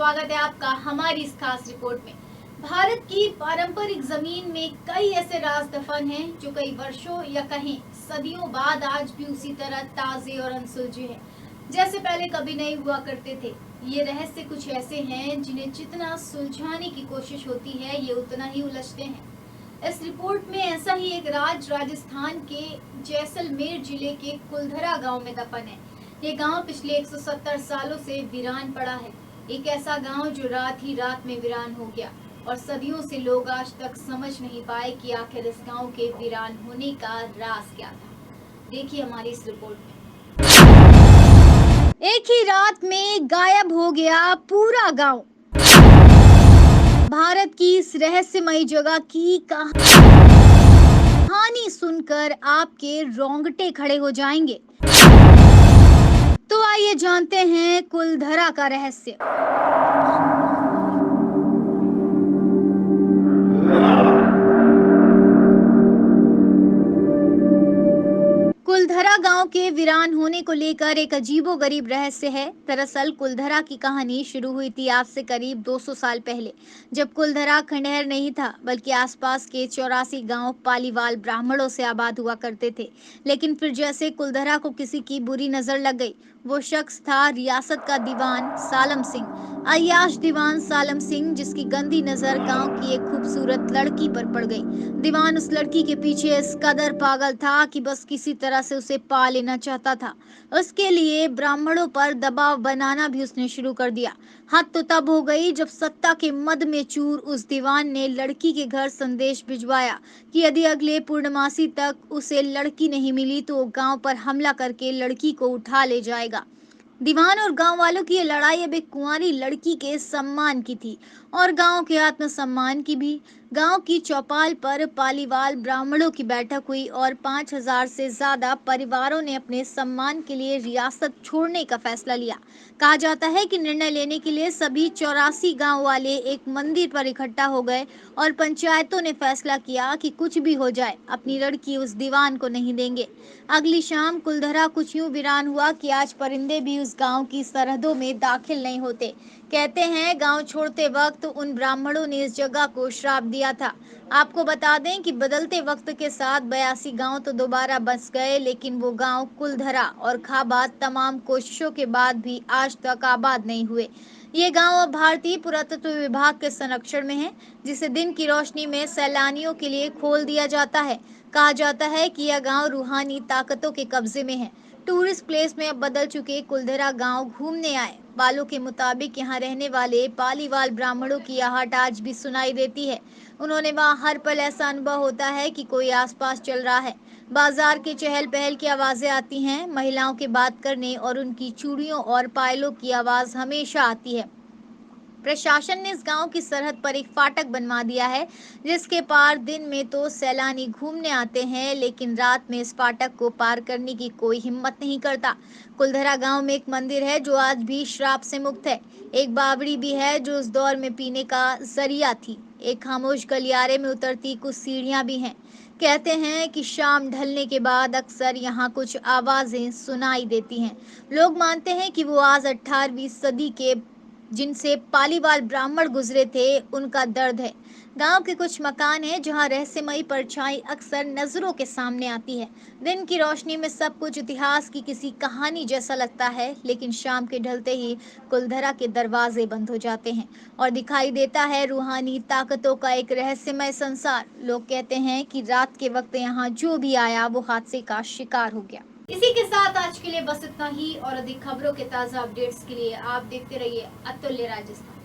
स्वागत है आपका हमारी इस खास रिपोर्ट में। भारत की पारंपरिक जमीन में कई ऐसे राज दफन हैं जो कई वर्षों या कहें सदियों बाद आज भी उसी तरह ताजे और अनसुलझे हैं जैसे पहले कभी नहीं हुआ करते थे। ये रहस्य कुछ ऐसे हैं जिन्हें जितना सुलझाने की कोशिश होती है ये उतना ही उलझते हैं। इस रिपोर्ट में ऐसा ही एक राज राजस्थान के जैसलमेर जिले के कुलधरा गांव में दफन है। ये गांव पिछले 170 सालों से वीरान पड़ा है। एक ऐसा गांव जो रात ही रात में वीरान हो गया और सदियों से लोग आज तक समझ नहीं पाए कि आखिर इस गांव के वीरान होने का राज क्या था। देखिए हमारी इस रिपोर्ट में। एक ही रात में गायब हो गया पूरा गांव। भारत की इस रहस्यमयी जगह की कहानी सुनकर आपके रोंगटे खड़े हो जाएंगे। तो आइए जानते हैं कुलधरा का रहस्य। कुलधरा गांव के वीरान होने को लेकर एक अजीबोगरीब रहस्य है। दरअसल कुलधरा की कहानी शुरू हुई थी आज से करीब 200 साल पहले, जब कुलधरा खंडहर नहीं था बल्कि आसपास के 84 गांव पालीवाल ब्राह्मणों से आबाद हुआ करते थे। लेकिन फिर जैसे कुलधरा को किसी की बुरी नजर लग गई। वो शख्स था रियासत का दीवान सालम सिंह, अय्याश दीवान सालम सिंह, जिसकी गंदी नजर गांव की एक खूबसूरत लड़की पर पड़ गई। दीवान उस लड़की के पीछे इस कदर पागल था कि बस किसी तरह से उसे पा लेना चाहता था। उसके लिए ब्राह्मणों पर दबाव बनाना भी उसने शुरू कर दिया। हद तो तब हो गई जब सत्ता के मद में चूर उस दीवान ने लड़की के घर संदेश भिजवाया कि यदि अगले पूर्णमासी तक उसे लड़की नहीं मिली तो वो गांव पर हमला करके लड़की को उठा ले जाएगा। दीवान और गांव वालों की ये लड़ाई अब एक कुंवारी लड़की के सम्मान की थी और गांव के आत्मसम्मान की भी। गांव की चौपाल पर पालीवाल ब्राह्मणों की बैठक हुई और 5000 से ज्यादा परिवारों ने अपने सम्मान के लिए रियासत छोड़ने का फैसला लिया। कहा जाता है कि निर्णय लेने के लिए सभी 84 गांव वाले एक मंदिर पर इकट्ठा हो गए और पंचायतों ने फैसला किया कि कुछ भी हो जाए अपनी लड़की उस दीवान को नहीं देंगे। अगली शाम कुलधरा कुछ यूं वीरान हुआ कि आज परिंदे भी उस गांव की सरहदों में दाखिल नहीं होते। कहते हैं गांव छोड़ते वक्त उन ब्राह्मणों ने इस जगह को श्राप दिया था। आपको बता दें कि बदलते वक्त के साथ 82 गांव तो दोबारा बस गए, लेकिन वो गांव कुलधरा और खाबाद तमाम कोशिशों के बाद भी आज तक आबाद नहीं हुए। ये गांव अब भारतीय पुरातत्व विभाग के संरक्षण में है, जिसे दिन की रोशनी में सैलानियों के लिए खोल दिया जाता है। कहा जाता है कि यह गांव रूहानी ताकतों के कब्जे में है। टूरिस्ट प्लेस में अब बदल चुके कुलधरा गांव घूमने आए वालों के मुताबिक यहाँ रहने वाले पालीवाल ब्राह्मणों की आहट आज भी सुनाई देती है। उन्होंने वहाँ हर पल ऐसा अनुभव होता है कि कोई आसपास चल रहा है। बाजार के चहल पहल की आवाजें आती हैं, महिलाओं के बात करने और उनकी चूड़ियों और पायलों की आवाज हमेशा आती है। प्रशासन ने इस गांव की सरहद पर एक फाटक बनवा दिया है, जिसके पार दिन में तो सैलानी घूमने आते हैं, लेकिन रात में इस फाटक को पार करने की कोई हिम्मत नहीं करता। कुलधरा गांव में एक मंदिर है जो आज भी श्राप से मुक्त है। एक बावड़ी भी है जो उस दौर में पीने का जरिया थी। एक खामोश गलियारे में उतरती कुछ सीढ़ियां भी हैं। कहते हैं कि शाम ढलने के बाद अक्सर यहाँ कुछ आवाजें सुनाई देती हैं। लोग मानते हैं कि वो आज 18वीं सदी के जिनसे पालीवाल ब्राह्मण गुजरे थे उनका दर्द है। गांव के कुछ मकान हैं जहां रहस्यमयी परछाई अक्सर नजरों के सामने आती है। दिन की रोशनी में सब कुछ इतिहास की किसी कहानी जैसा लगता है, लेकिन शाम के ढलते ही कुलधरा के दरवाजे बंद हो जाते हैं और दिखाई देता है रूहानी ताकतों का एक रहस्यमय संसार। लोग कहते हैं कि रात के वक्त यहाँ जो भी आया वो हादसे का शिकार हो गया। इसी के साथ आज के लिए बस इतना ही और अधिक खबरों के ताज़ा अपडेट्स के लिए आप देखते रहिए अतुल्य राजस्थान।